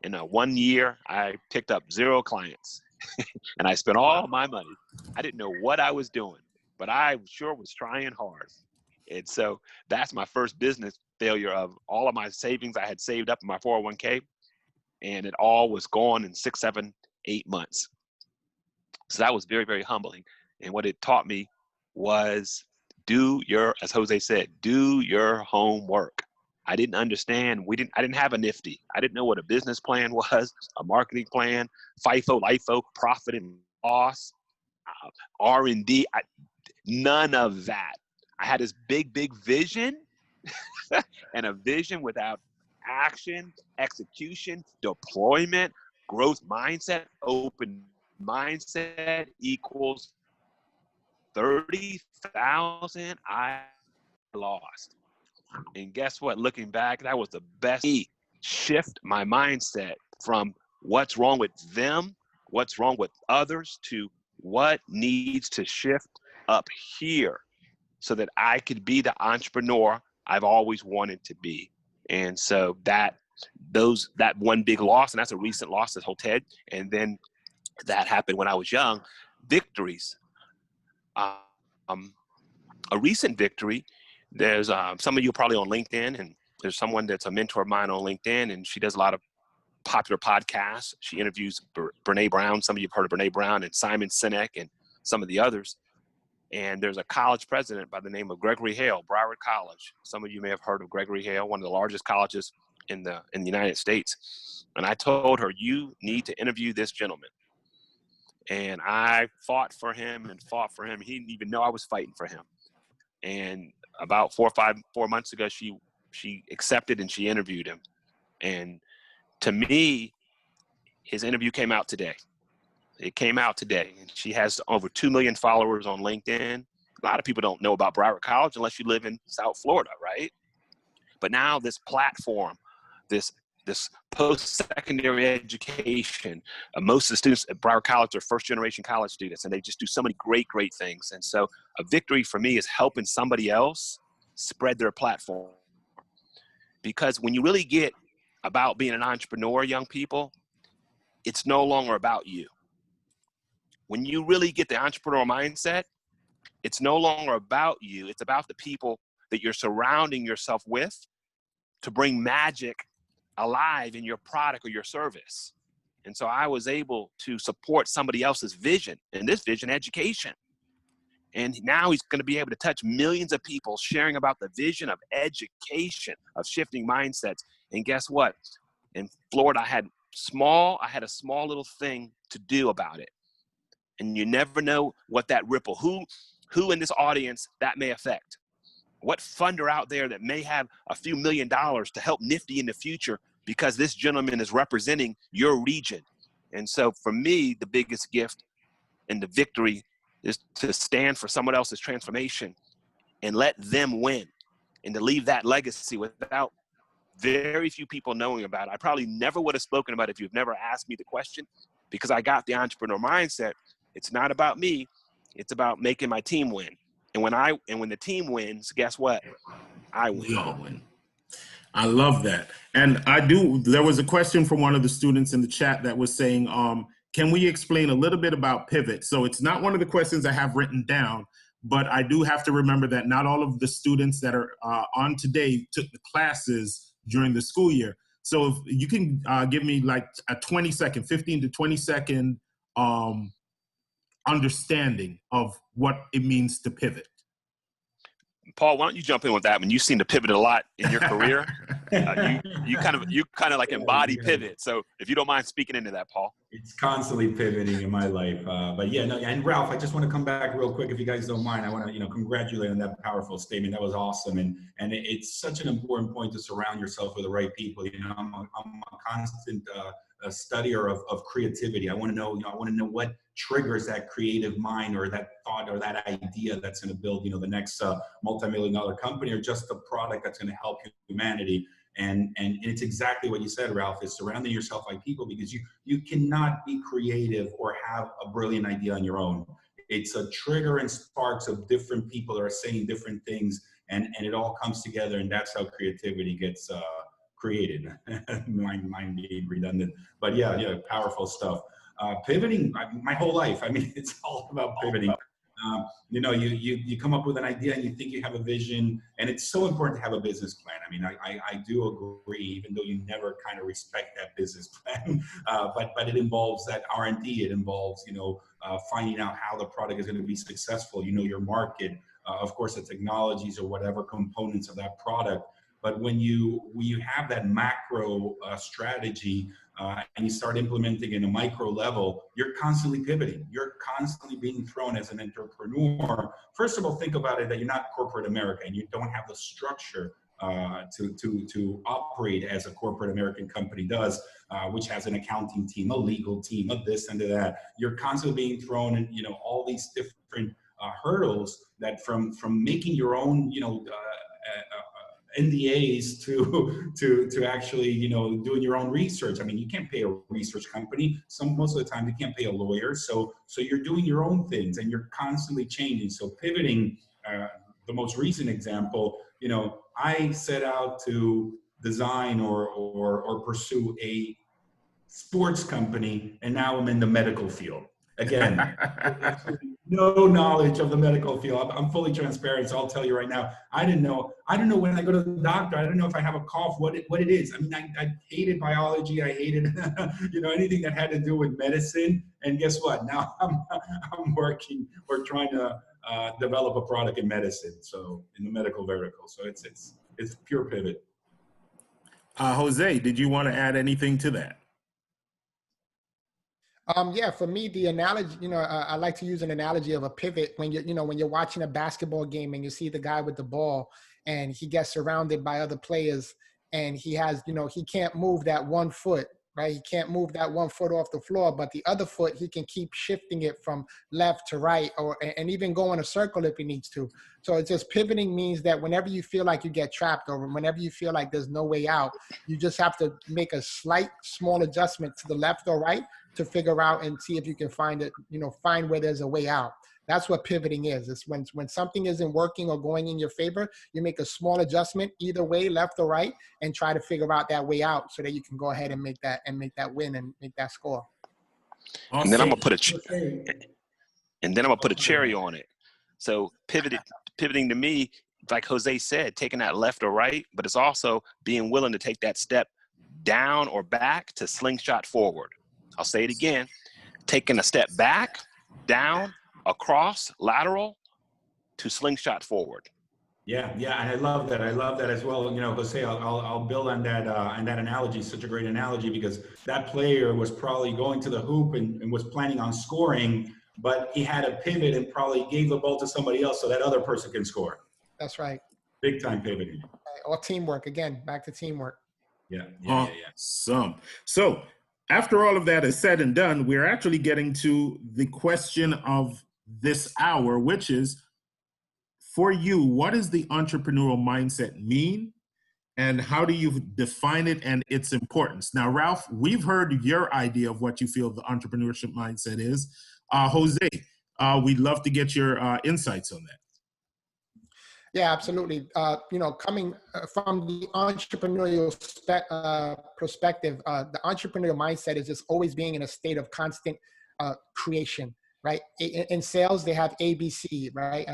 in 1 year, I picked up 0 clients. And I spent all my money. I didn't know what I was doing, but I sure was trying hard. And so that's my first business failure, of all of my savings I had saved up in my 401k. And it all was gone in 6, 7, 8 months. So that was very, very humbling. And what it taught me was as Jose said, do your homework. I didn't understand. I didn't have a NFTE. I didn't know what a business plan was, a marketing plan, FIFO, LIFO, profit and loss, R&D. None of that. I had this big, big vision and a vision without action, execution, deployment, growth mindset, open mindset equals 30,000 I lost. And guess what? Looking back, that was the best. Shift my mindset from what's wrong with them, what's wrong with others, to what needs to shift up here so that I could be the entrepreneur I've always wanted to be. And so that one big loss, and that's a recent loss, this whole TED, and then that happened when I was young. Victories. A recent victory, there's some of you are probably on LinkedIn, and there's someone that's a mentor of mine on LinkedIn, and she does a lot of popular podcasts. She interviews Brene Brown. Some of you have heard of Brene Brown, and Simon Sinek, and some of the others. And there's a college president by the name of Gregory Hale, Broward College. Some of you may have heard of Gregory Hale, one of the largest colleges in the United States. And I told her, you need to interview this gentleman. And I fought for him and fought for him. He didn't even know I was fighting for him. And about 4 months ago, she accepted and she interviewed him. And to me, his interview came out today. It came out today. And she has over 2 million followers on LinkedIn. A lot of people don't know about Broward College unless you live in South Florida, right? But now this platform, this post-secondary education, most of the students at Broward College are first-generation college students, and they just do so many great things. And so a victory for me is helping somebody else spread their platform. Because when you really get about being an entrepreneur, young people, it's no longer about you. When you really get the entrepreneurial mindset, it's no longer about you. It's about the people that you're surrounding yourself with to bring magic alive in your product or your service. And so I was able to support somebody else's vision, and this vision, education. And now he's going to be able to touch millions of people sharing about the vision of education, of shifting mindsets. And guess what? In Florida, I had a small little thing to do about it. And you never know what that ripple, who in this audience that may affect. What funder out there that may have a few $1 million to help Nifty in the future because this gentleman is representing your region. And so for me, the biggest gift and the victory is to stand for someone else's transformation and let them win, and to leave that legacy without very few people knowing about it. I probably never would have spoken about it if you've never asked me the question, because I got the entrepreneur mindset. It's not about me. It's about making my team win. And when the team wins, guess what? I win. We all win. I love that. And there was a question from one of the students in the chat that was saying, can we explain a little bit about pivot? So it's not one of the questions I have written down, but I do have to remember that not all of the students that are on today took the classes during the school year. So if you can give me like a 15 to 20 second understanding of what it means to pivot. Paul, why don't you jump in with that? When you seem to pivot a lot in your career, you kind of like embody pivot. So if you don't mind speaking into that, Paul. It's constantly pivoting in my life, but yeah, no. And Ralph, I just want to come back real quick, if you guys don't mind. I want to, congratulate on that powerful statement. That was awesome, and it's such an important point to surround yourself with the right people. I'm a constant studier of creativity. I want to know, I want to know what triggers that creative mind or that thought or that idea that's going to build, the next multi-million-dollar company or just a product that's going to help humanity. And it's exactly what you said, Ralph, is surrounding yourself by people, because you cannot be creative or have a brilliant idea on your own. It's a trigger and sparks of different people that are saying different things, and it all comes together, and that's how creativity gets created. Mind being redundant, but yeah, powerful stuff. Pivoting, my whole life, it's all about pivoting. You come up with an idea and you think you have a vision, and it's so important to have a business plan. I do agree, even though you never kind of respect that business plan, but it involves that R&D. It involves, finding out how the product is going to be successful, your market, of course, the technologies or whatever components of that product. But when you have that macro strategy, and you start implementing in a micro level, you're constantly pivoting. You're constantly being thrown as an entrepreneur. First of all, think about it that you're not corporate America, and you don't have the structure to operate as a corporate American company does, which has an accounting team, a legal team, a this and a that. You're constantly being thrown in, all these different hurdles that from making your own, NDAs to actually, doing your own research. You can't pay a research company. Most of the time you can't pay a lawyer. So you're doing your own things, and you're constantly changing. So pivoting, the most recent example, I set out to design or pursue a sports company, and now I'm in the medical field. Again, no knowledge of the medical field. I'm fully transparent, so I'll tell you right now, I don't know when I go to the doctor. I don't know if I have a cough, what it is. I hated biology. I hated, anything that had to do with medicine. And guess what? Now I'm working or trying to develop a product in medicine. So in the medical vertical. So it's pure pivot. Jose, did you want to add anything to that? Yeah, for me, the analogy, I like to use an analogy of a pivot when when you're watching a basketball game and you see the guy with the ball and he gets surrounded by other players and he has, he can't move that 1 foot, right? He can't move that 1 foot off the floor, but the other foot, he can keep shifting it from left to right and even go in a circle if he needs to. So it's just pivoting means that whenever you feel like you get trapped or whenever you feel like there's no way out, you just have to make a slight small adjustment to the left or right to figure out and see if you can find it, find where there's a way out. That's what pivoting is. It's when something isn't working or going in your favor, you make a small adjustment either way, left or right, and try to figure out that way out so that you can go ahead and make that win and make that score. And then I'm Awesome. gonna put a cherry on it. So pivoting to me, like Jose said, taking that left or right, but it's also being willing to take that step down or back to slingshot forward. I'll say it again, taking a step back, down, across, lateral, to slingshot forward. Yeah, and I love that. I love that as well. Jose, I'll build on that analogy. Such a great analogy because that player was probably going to the hoop and was planning on scoring, but he had a pivot and probably gave the ball to somebody else so that other person can score. That's right. Big time pivoting. Or teamwork, again, back to teamwork. Yeah. Awesome. So after all of that is said and done, we're actually getting to the question of this hour, which is, for you, what does the entrepreneurial mindset mean? And how do you define it and its importance? Now, Ralph, we've heard your idea of what you feel the entrepreneurship mindset is. Jose, we'd love to get your insights on that. Yeah, absolutely. Coming from the entrepreneurial perspective, the entrepreneurial mindset is just always being in a state of constant creation, right? In sales, they have ABC, right?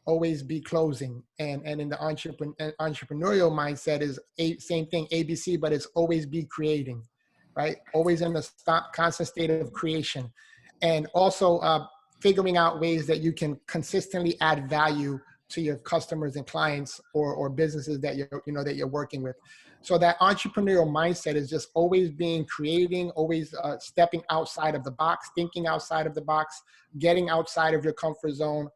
Always be closing. And in the entrepreneurial mindset is same thing, ABC, but it's always be creating, right? Always in a constant state of creation. And also figuring out ways that you can consistently add value to your customers and clients or businesses that you're working with. So that entrepreneurial mindset is just always being creating, always stepping outside of the box, thinking outside of the box, getting outside of your comfort zone,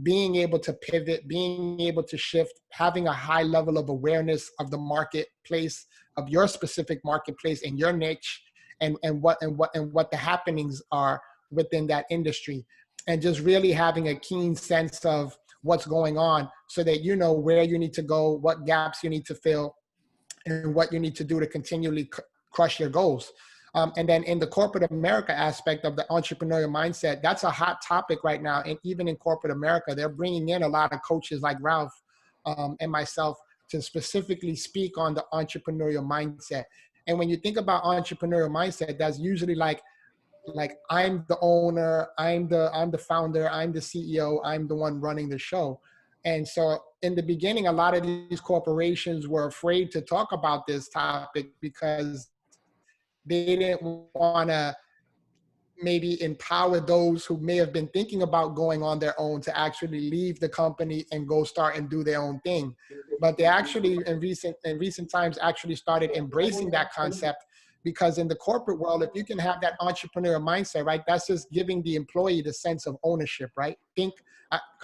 being able to pivot, being able to shift, having a high level of awareness of the marketplace, of your specific marketplace and your niche, and what the happenings are within that industry, and just really having a keen sense of what's going on so that you know where you need to go, what gaps you need to fill, and what you need to do to continually crush your goals. And then in the corporate America aspect of the entrepreneurial mindset, that's a hot topic right now. And even in corporate America, they're bringing in a lot of coaches like Ralph and myself to specifically speak on the entrepreneurial mindset. And when you think about entrepreneurial mindset, that's usually like I'm the owner, I'm the founder, I'm the CEO, I'm the one running the show. And so in the beginning, a lot of these corporations were afraid to talk about this topic because they didn't want to maybe empower those who may have been thinking about going on their own to actually leave the company and go start and do their own thing. But they actually in recent times actually started embracing that concept. Because in the corporate world, if you can have that entrepreneurial mindset, right, that's just giving the employee the sense of ownership, right?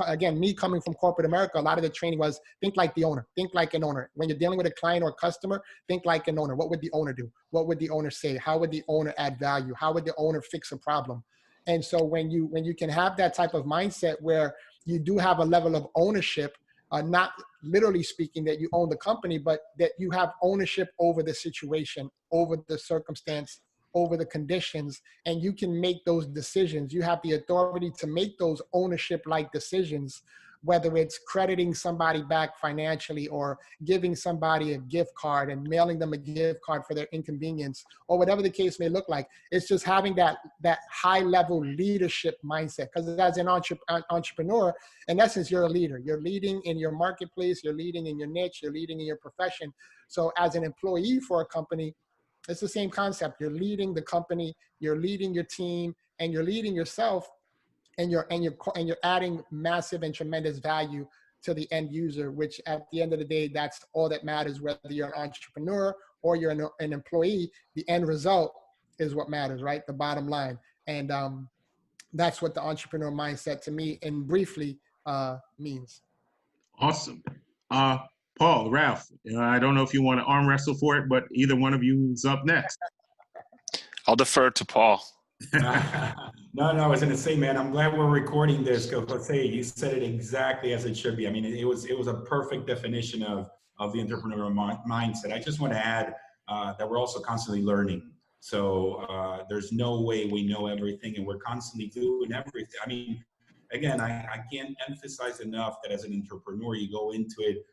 Again, me coming from corporate America, a lot of the training was think like the owner, think like an owner. When you're dealing with a client or a customer, think like an owner. What would the owner do? What would the owner say? How would the owner add value? How would the owner fix a problem? And so when you can have that type of mindset where you do have a level of ownership, not literally speaking that you own the company, but that you have ownership over the situation, over the circumstance, over the conditions, and you can make those decisions. You have the authority to make those ownership-like decisions, whether it's crediting somebody back financially or giving somebody a gift card and mailing them a gift card for their inconvenience, or whatever the case may look like. It's just having that high-level leadership mindset. Because as an entrepreneur, in essence, you're a leader. You're leading in your marketplace, you're leading in your niche, you're leading in your profession. So as an employee for a company, it's the same concept. You're leading the company, you're leading your team, and you're leading yourself, and you're adding massive and tremendous value to the end user, which at the end of the day, that's all that matters, whether you're an entrepreneur or you're an employee. The end result is what matters, right? The bottom line. And that's what the entrepreneur mindset to me, and briefly, means. Awesome. Paul, Ralph, I don't know if you want to arm wrestle for it, but either one of you is up next. I'll defer to Paul. No, I was going to say, man, I'm glad we're recording this because Jose, you said it exactly as it should be. I mean, it was a perfect definition of the entrepreneurial mindset. I just want to add that we're also constantly learning. So there's no way we know everything, and we're constantly doing everything. I mean, again, I can't emphasize enough that as an entrepreneur, you go into it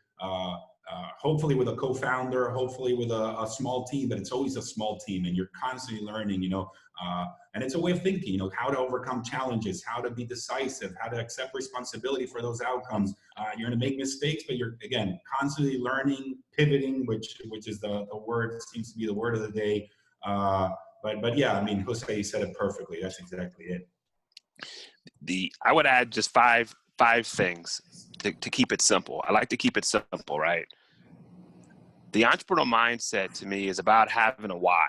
hopefully with a co-founder, hopefully with a small team, but it's always a small team, and you're constantly learning, and it's a way of thinking, how to overcome challenges, how to be decisive, how to accept responsibility for those outcomes. You're going to make mistakes, but you're, again, constantly learning, pivoting, which is the word, seems to be the word of the day. But yeah, I mean, Jose said it perfectly. That's exactly it. I would add just five things to keep it simple. I like to keep it simple, right? The entrepreneurial mindset to me is about having a why,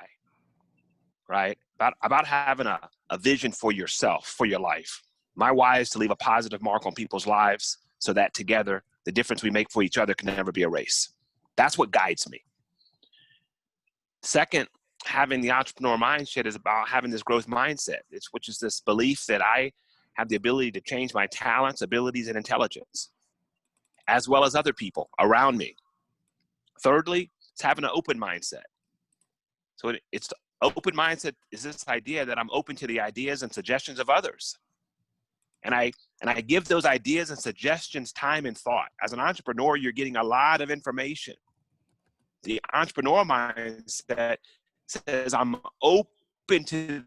right? About having a vision for yourself, for your life. My why is to leave a positive mark on people's lives so that together, the difference we make for each other can never be erased. That's what guides me. Second, having the entrepreneur mindset is about having this growth mindset, which is this belief that I have the ability to change my talents, abilities, and intelligence, as well as other people around me. Thirdly, it's having an open mindset. So it's the open mindset is this idea that I'm open to the ideas and suggestions of others. And I give those ideas and suggestions time and thought. As an entrepreneur, you're getting a lot of information. The entrepreneur mindset says I'm open to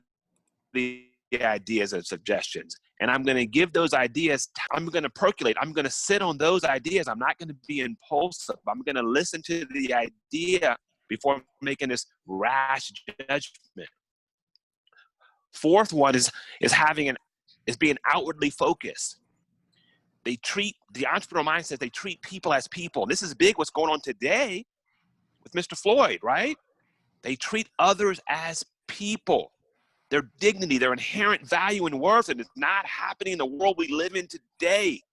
the ideas and suggestions. And I'm going to give those ideas, I'm going to percolate. I'm going to sit on those ideas. I'm not going to be impulsive. I'm going to listen to the idea before making this rash judgment. Fourth one is being outwardly focused. The entrepreneurial mindset, they treat people as people. This is big what's going on today with Mr. Floyd, right? They treat others as people. Their dignity, their inherent value and worth, and it's not happening in the world we live in today.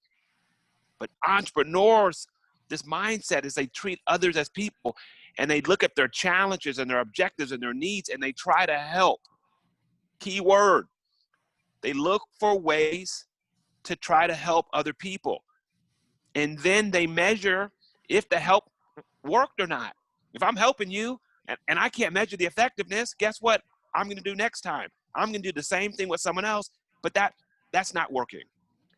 But entrepreneurs, this mindset is they treat others as people, and they look at their challenges and their objectives and their needs, and they try to help. Key word, they look for ways to try to help other people. And then they measure if the help worked or not. If I'm helping you and I can't measure the effectiveness, guess what I'm going to do next time? I'm going to do the same thing with someone else, but that's not working.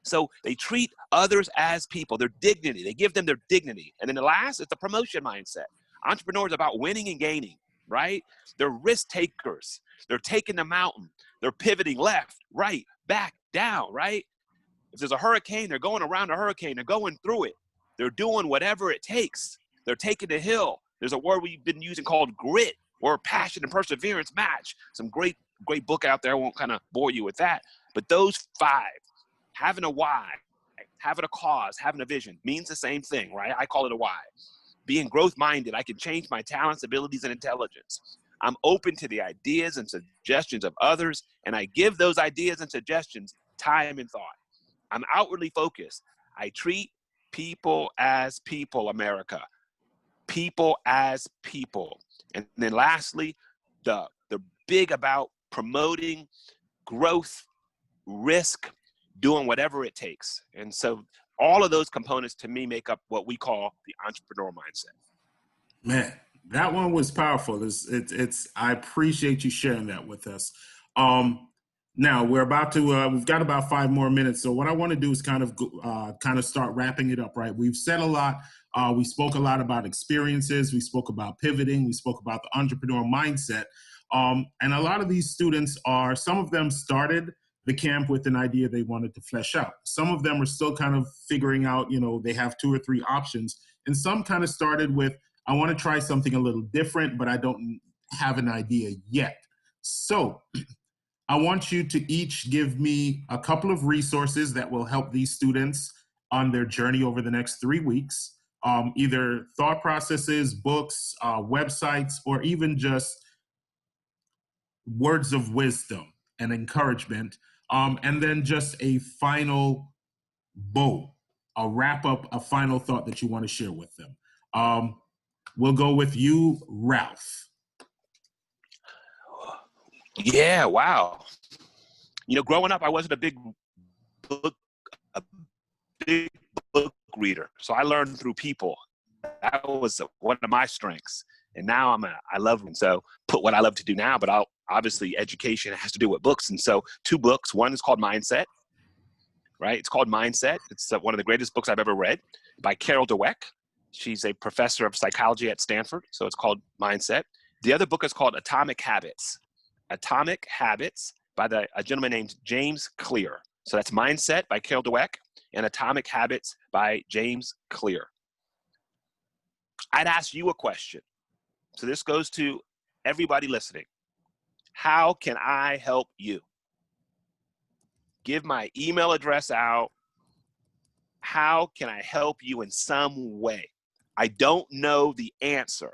So they treat others as people, their dignity. They give them their dignity. And then the last is the promotion mindset. Entrepreneurs are about winning and gaining, right? They're risk takers. They're taking the mountain. They're pivoting left, right, back, down, right? If there's a hurricane, they're going around the hurricane. They're going through it. They're doing whatever it takes. They're taking the hill. There's a word we've been using called grit, where passion and perseverance match. Some great book out there. I won't kind of bore you with that. But those five, having a why, having a cause, having a vision, means the same thing, right? I call it a why. Being growth-minded, I can change my talents, abilities, and intelligence. I'm open to the ideas and suggestions of others, and I give those ideas and suggestions time and thought. I'm outwardly focused. I treat people as people, America. People as people. And then lastly, the big about promoting growth, risk, doing whatever it takes. And so all of those components to me make up what we call the entrepreneurial mindset. Man, that one was powerful. I appreciate you sharing that with us. Now we're about to, we've got about 5 more minutes. So what I want to do is kind of start wrapping it up, right? We've said a lot. We spoke a lot about experiences. We spoke about pivoting. We spoke about the entrepreneurial mindset. And a lot of these students some of them started the camp with an idea they wanted to flesh out. Some of them are still kind of figuring out, they have 2 or 3 options. And some kind of started with, I want to try something a little different, but I don't have an idea yet. So I want you to each give me a couple of resources that will help these students on their journey over the next 3 weeks. Either thought processes, books, websites, or even just words of wisdom and encouragement, and then just a final bow, a wrap up, a final thought that you want to share with them. We'll go with you, Ralph. Yeah, wow. You know, growing up, I wasn't a big book reader, so I learned through people. That was one of my strengths, and now I love them. So put what I love to do now, but obviously education has to do with books, and so 2 books. One is called Mindset, right? It's called Mindset. It's one of the greatest books I've ever read by Carol Dweck. She's a professor of psychology at Stanford, so it's called Mindset. The other book is called Atomic Habits. Atomic Habits by a gentleman named James Clear. So that's Mindset by Carol Dweck and Atomic Habits by James Clear. I'd ask you a question. So this goes to everybody listening. How can I help you? Give my email address out. How can I help you in some way? I don't know the answer,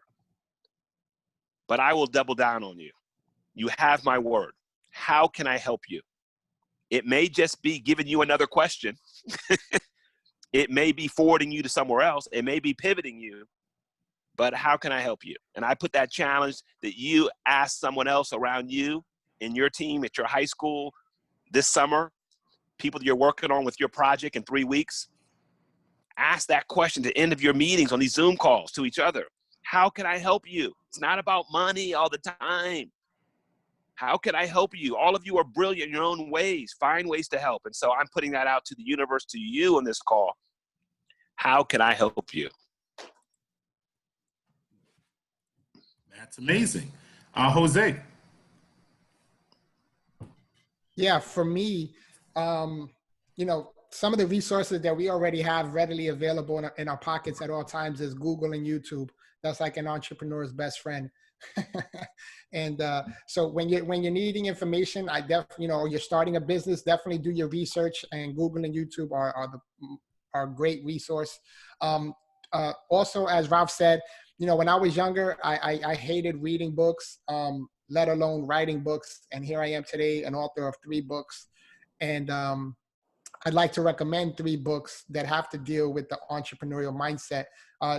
but I will double down on you. You have my word. How can I help you? It may just be giving you another question. It may be forwarding you to somewhere else. It may be pivoting you, but how can I help you? And I put that challenge that you ask someone else around you, in your team, at your high school, this summer, people that you're working on with your project in 3 weeks. Ask that question at the end of your meetings on these Zoom calls to each other. How can I help you? It's not about money all the time. How can I help you? All of you are brilliant in your own ways. Find ways to help. And so I'm putting that out to the universe, to you on this call. How can I help you? That's amazing. Jose. Yeah, for me, you know, some of the resources that we already have readily available in our pockets at all times is Google and YouTube. That's like an entrepreneur's best friend. And so when you're needing information, you know, you're starting a business, definitely do your research, and Google and YouTube are a great resource. Also, as Ralph said, you know, when I was younger, I hated reading books, let alone writing books. And here I am today, an author of 3 books. And I'd like to recommend 3 books that have to deal with the entrepreneurial mindset.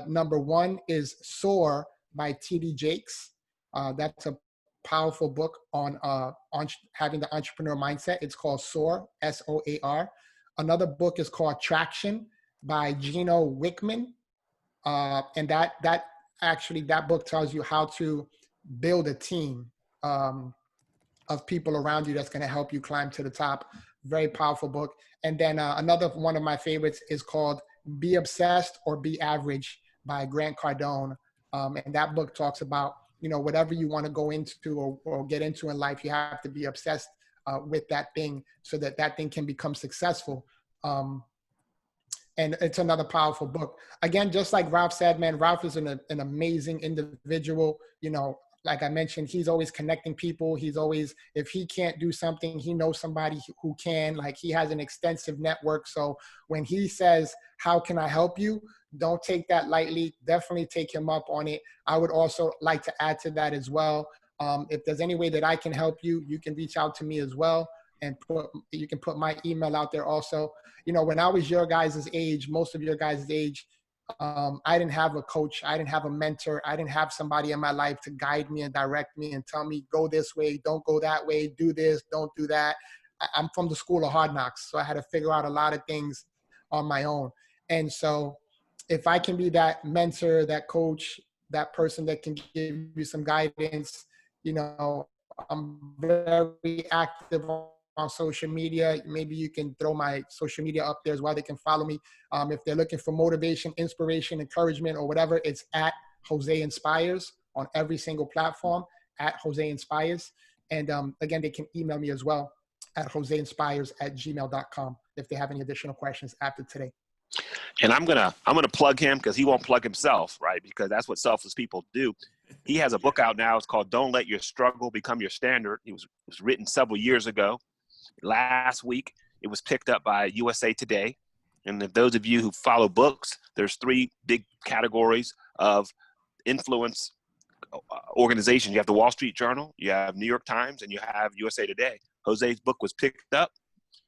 Number 1 is Soar by T.D. Jakes. That's a powerful book on having the entrepreneur mindset. It's called Soar, S-O-A-R. Another book is called Traction by Gino Wickman. And that book tells you how to build a team of people around you that's going to help you climb to the top. Very powerful book. And then another one of my favorites is called Be Obsessed or Be Average by Grant Cardone. And that book talks about, you know, whatever you want to go into or get into in life, you have to be obsessed with that thing so that thing can become successful. And it's another powerful book. Again, just like Ralph said, man, Ralph is an amazing individual. You know, like I mentioned, he's always connecting people. He's always, if he can't do something, he knows somebody who can. Like, he has an extensive network. So when he says, how can I help you? Don't take that lightly. Definitely take him up on it. I would also like to add to that as well. If there's any way that I can help you, you can reach out to me as well. And you can put my email out there also. You know, when I was your guys' age, most of your guys' age, I didn't have a coach. I didn't have a mentor. I didn't have somebody in my life to guide me and direct me and tell me, go this way, don't go that way, do this, don't do that. I'm from the school of hard knocks, so I had to figure out a lot of things on my own. And so if I can be that mentor, that coach, that person that can give you some guidance, you know, I'm very active on social media. Maybe you can throw my social media up there as well. They can follow me. If they're looking for motivation, inspiration, encouragement, or whatever, it's at Jose Inspires on every single platform, at Jose Inspires. And again, they can email me as well at joseinspires@gmail.com if they have any additional questions after today. And I'm gonna plug him because he won't plug himself, right? Because that's what selfless people do. He has a book out now. It's called Don't Let Your Struggle Become Your Standard. It was written several years ago. Last week, it was picked up by USA Today. And if those of you who follow books, there's 3 big categories of influence organizations. You have the Wall Street Journal, you have New York Times, and you have USA Today. Jose's book was picked up,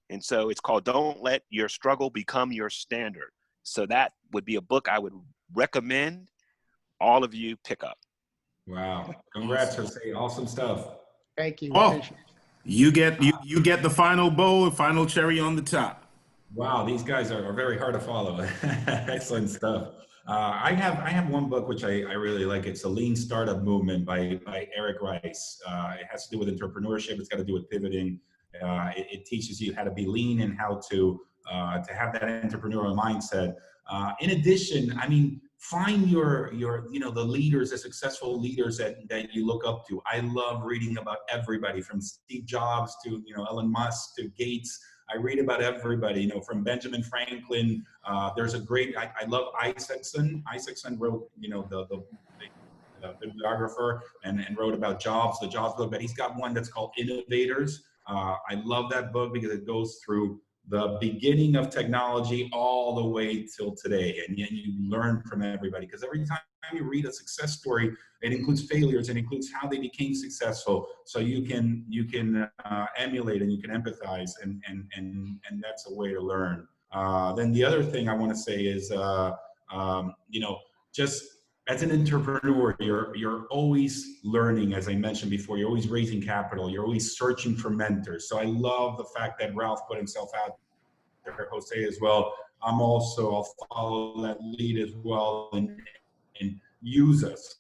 and so it's called Don't Let Your Struggle Become Your Standard. So that would be a book I would recommend all of you pick up. Wow. Congrats, Jose. Awesome stuff. Thank you. Oh, Appreciate it. you get the final bow, final cherry on the top. Wow, these guys are very hard to follow. Excellent stuff. I have one book which I really like. It's a Lean Startup Movement by Eric Rice. It has to do with entrepreneurship. It's got to do with pivoting. It teaches you how to be lean and how to have that entrepreneurial mindset. In addition, I mean, find your the leaders, the successful leaders that you look up to. I love reading about everybody from Steve Jobs to Elon Musk to Gates. I read about everybody, from Benjamin Franklin. There's a great, I love Isaacson. Isaacson wrote, the bibliographer and wrote about Jobs, the Jobs book, but he's got one that's called Innovators. I love that book because it goes through the beginning of technology all the way till today. And you learn from everybody, because every time you read a success story, it includes failures, it includes how they became successful. So you can emulate and you can empathize, and that's a way to learn. Then the other thing I want to say is, just as an entrepreneur, you're always learning, as I mentioned before. You're always raising capital. You're always searching for mentors. So I love the fact that Ralph put himself out there, Jose as well. I'll follow that lead as well, and use us.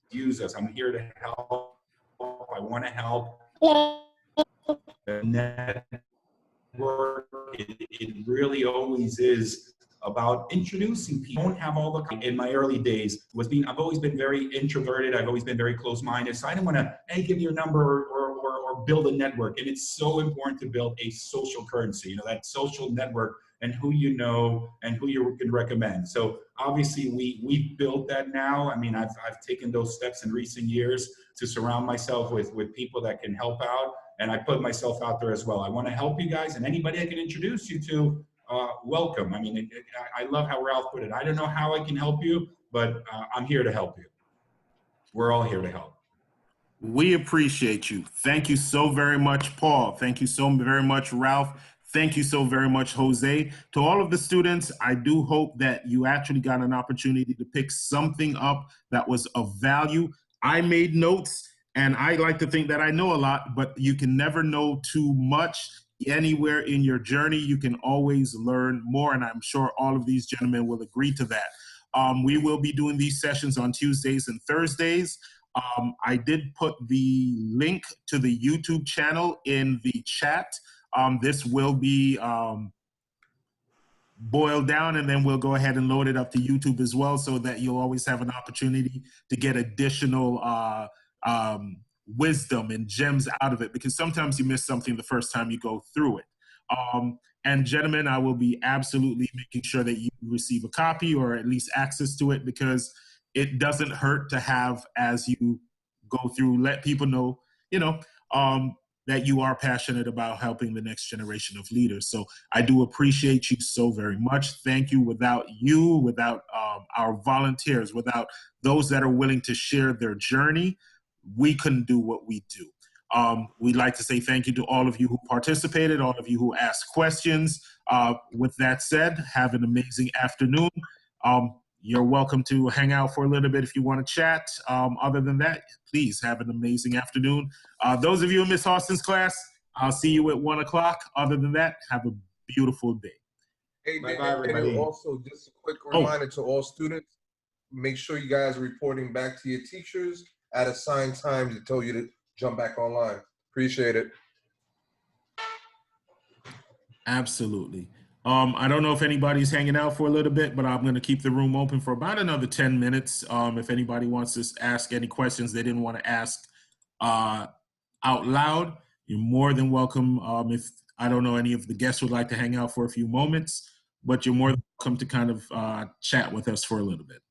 I'm here to help. I want to help. The network, it really always is about introducing people. I don't have all the, in my early days, I've always been very introverted. I've always been very close-minded. So I didn't want to, hey, give me your number or build a network. And it's so important to build a social currency, that social network, and who you know and who you can recommend. So obviously we've built that now. I mean, I've taken those steps in recent years to surround myself with people that can help out. And I put myself out there as well. I want to help you guys, and anybody I can introduce you to, welcome. I mean, I love how Ralph put it. I don't know how I can help you, but I'm here to help you. We're all here to help. We appreciate you. Thank you so very much, Paul. Thank you so very much, Ralph. Thank you so very much, Jose. To all of the students, I do hope that you actually got an opportunity to pick something up that was of value. I made notes, and I like to think that I know a lot, but you can never know too much. Anywhere in your journey, you can always learn more, and I'm sure all of these gentlemen will agree to that. We will be doing these sessions on Tuesdays and Thursdays. I did put the link to the YouTube channel in the chat. This will be boiled down, and then we'll go ahead and load it up to YouTube as well, so that you'll always have an opportunity to get additional wisdom and gems out of it, because sometimes you miss something the first time you go through it. And gentlemen, I will be absolutely making sure that you receive a copy, or at least access to it, because it doesn't hurt to have, as you go through, let people know, that you are passionate about helping the next generation of leaders. So I do appreciate you so very much. Thank you. Without you, without our volunteers, without those that are willing to share their journey, we couldn't do what we do. We'd like to say thank you to all of you who participated, all of you who asked questions. With that said, have an amazing afternoon. You're welcome to hang out for a little bit if you want to chat. Other than that, please have an amazing afternoon. Those of you in Miss Austin's class, I'll see you at 1 o'clock. Other than that, have a beautiful day. Hey, Bye-bye, everybody. Also, just a quick reminder to all students, make sure you guys are reporting back to your teachers at assigned times to tell you to jump back online. Appreciate it. Absolutely. I don't know if anybody's hanging out for a little bit, but I'm going to keep the room open for about another 10 minutes. If anybody wants to ask any questions they didn't want to ask out loud, you're more than welcome. If I don't know, any of the guests would like to hang out for a few moments, but you're more than welcome to kind of chat with us for a little bit.